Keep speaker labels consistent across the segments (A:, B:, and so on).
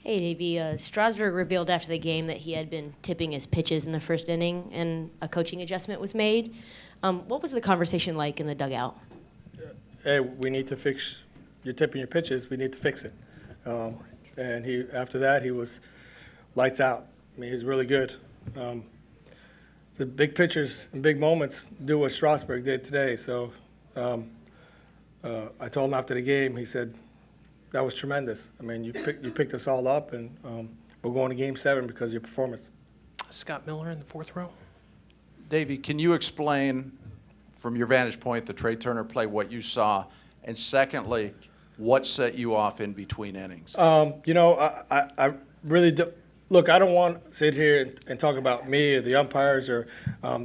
A: Hey, Davey. Strasburg revealed after the game that he had been tipping his pitches in the first inning, and a coaching adjustment was made. What was the conversation like in the dugout?
B: Hey, we need to fix. You're tipping your pitches. We need to fix it. And after that, he was lights out. I mean, he was really good. The big pitchers and big moments do what Strasburg did today. So I told him after the game. He said, that was tremendous. I mean, you picked us all up, and we're going to Game 7 because of your performance.
C: Scott Miller in the fourth row.
D: Davey, can you explain, from your vantage point, the Trey Turner play, what you saw? And secondly, what set you off in between innings?
B: I really do. Look, I don't want to sit here and talk about me or the umpires.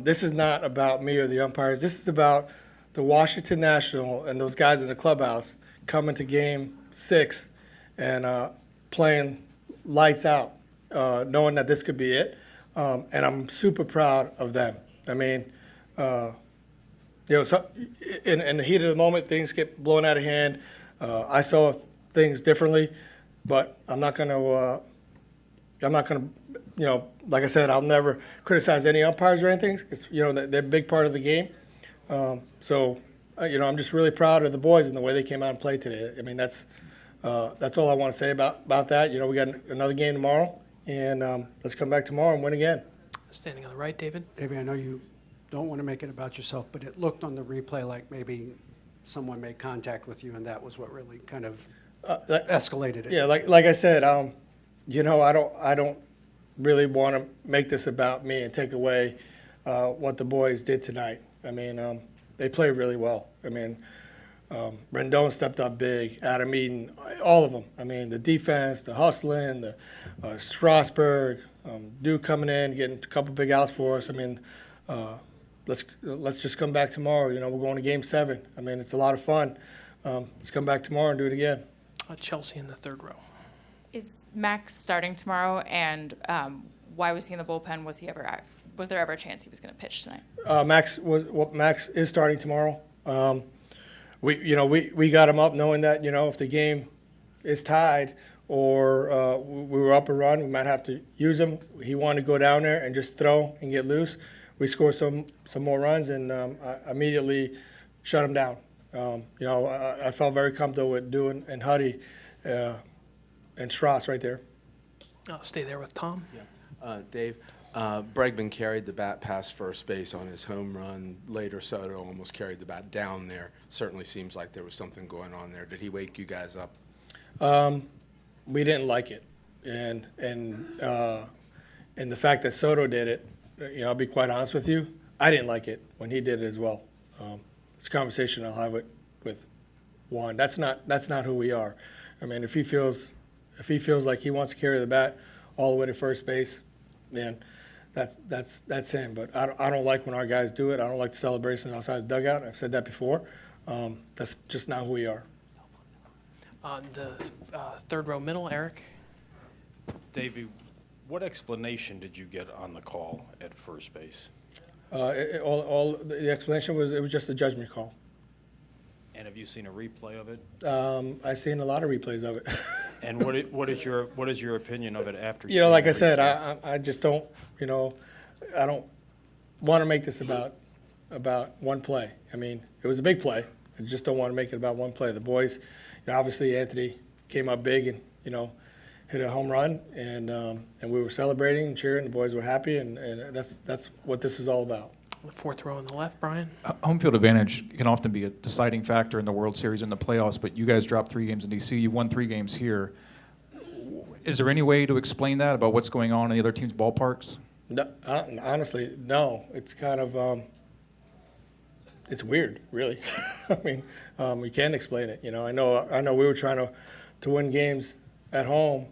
B: This is not about me or the umpires. This is about the Washington National and those guys in the clubhouse coming to Game 6 and playing lights out, knowing that this could be it. And I'm super proud of them. I mean, in the heat of the moment, things get blown out of hand. I saw things differently, but I'm not going to, like I said, I'll never criticize any umpires or anything. It's, they're a big part of the game. I'm just really proud of the boys and the way they came out and played today. I mean, that's all I want to say about that. We got another game tomorrow, and let's come back tomorrow and win again.
C: Standing on the right, David.
E: David, I know you don't want to make it about yourself, but it looked on the replay like maybe someone made contact with you, and that was what really kind of escalated it.
B: Yeah, like I said, I don't really want to make this about me and take away what the boys did tonight. I mean, they played really well. I mean, Rendon stepped up big, Adam Eaton, all of them. I mean, the defense, the hustling, the Strasburg, Duke coming in, getting a couple big outs for us. I mean, let's just come back tomorrow. We're going to Game 7. I mean, it's a lot of fun. Let's come back tomorrow and do it again.
C: Chelsea in the third row.
F: Is Max starting tomorrow, and why was he in the bullpen? Was there ever a chance he was going to pitch tonight?
B: Max is starting tomorrow. We got him up knowing that if the game is tied or we were up a run, we might have to use him. He wanted to go down there and just throw and get loose. We scored some more runs, and I immediately shut him down. I felt very comfortable with doing and Huddy and Strauss right there.
C: I'll stay there with Tom.
G: Yeah. Dave, Bregman carried the bat past first base on his home run. Later, Soto almost carried the bat down there. Certainly seems like there was something going on there. Did he wake you guys up?
B: We didn't like it, and the fact that Soto did it, I'll be quite honest with you, I didn't like it when he did it as well. It's a conversation I'll have with Juan. That's not who we are. I mean, if he feels like he wants to carry the bat all the way to first base, then that's him. But I don't like when our guys do it. I don't like the celebrations outside the dugout. I've said that before. That's just not who we are.
C: On the third row middle, Eric.
H: Davey, what explanation did you get on the call at first base?
B: All the explanation was it was just a judgment call.
H: And have you seen a replay of it?
B: I've seen a lot of replays of it.
H: And what is your opinion of it after?
B: Like I said, I just don't I don't want to make this about one play. I mean, it was a big play. I just don't want to make it about one play. The boys, obviously Anthony came up big and hit a home run, and we were celebrating and cheering. The boys were happy, and that's what this is all about.
C: The fourth row on the left, Brian.
I: Home field advantage can often be a deciding factor in the World Series and the playoffs, but you guys dropped 3 games in D.C. You won 3 games here. Is there any way to explain that about what's going on in the other teams' ballparks?
B: No, honestly, no. It's kind of it's weird, really. I mean, we can't explain it. I know we were trying to win games at home,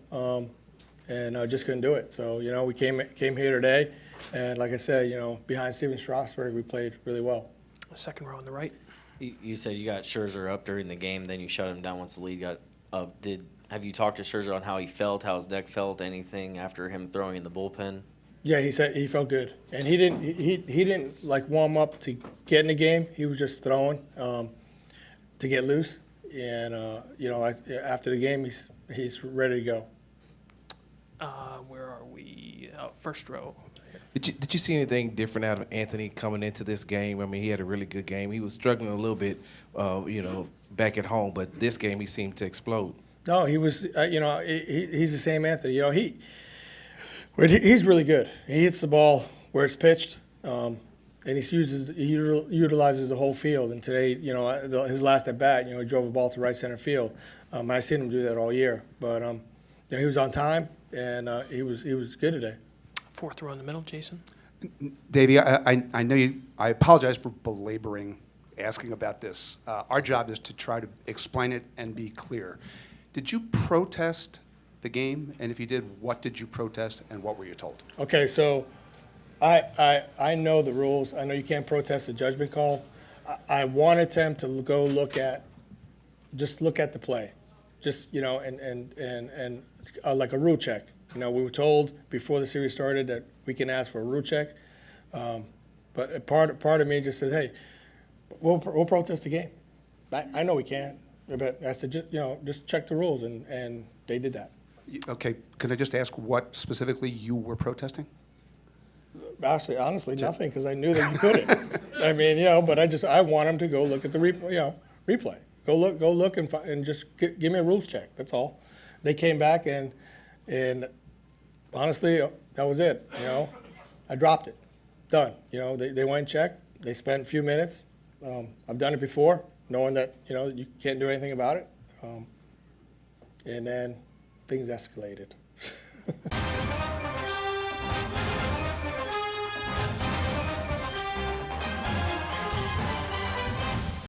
B: and just couldn't do it. So we came here today. And like I said, behind Steven Strasburg, we played really well.
C: The second row on the right.
J: You said you got Scherzer up during the game, then you shut him down once the lead got up. Have you talked to Scherzer on how he felt, how his neck felt, anything after him throwing in the bullpen?
B: Yeah, he said he felt good, and he didn't like warm up to get in the game. He was just throwing to get loose, and after the game, he's ready to go.
C: Where are we? First row.
K: Did you see anything different out of Anthony coming into this game? I mean, he had a really good game. He was struggling a little bit, back at home, but this game he seemed to explode.
B: No, he was. He's the same Anthony. He's really good. He hits the ball where it's pitched, and he utilizes the whole field. And today, his last at bat, he drove a ball to right center field. I've seen him do that all year, but he was on time and he was good today.
C: Fourth row in the middle, Jason.
L: Davey, I know you. I apologize for belaboring asking about this. Our job is to try to explain it and be clear. Did you protest the game? And if you did, what did you protest and what were you told?
B: Okay, so I know the rules. I know you can't protest a judgment call. I wanted them to go look at the play, and like a rule check. We were told before the series started that we can ask for a rule check, but part of me just said, hey, we'll protest the game. I know we can't, but I said just check the rules, and they did that.
L: Okay, can I just ask what specifically you were protesting?
B: Honestly, nothing, because I knew that you couldn't. I mean, but I want them to go look at the replay. Go look and just give me a rules check. That's all. They came back and honestly, that was it. I dropped it. Done. They went and checked. They spent a few minutes. I've done it before, knowing that you can't do anything about it. And then things escalated.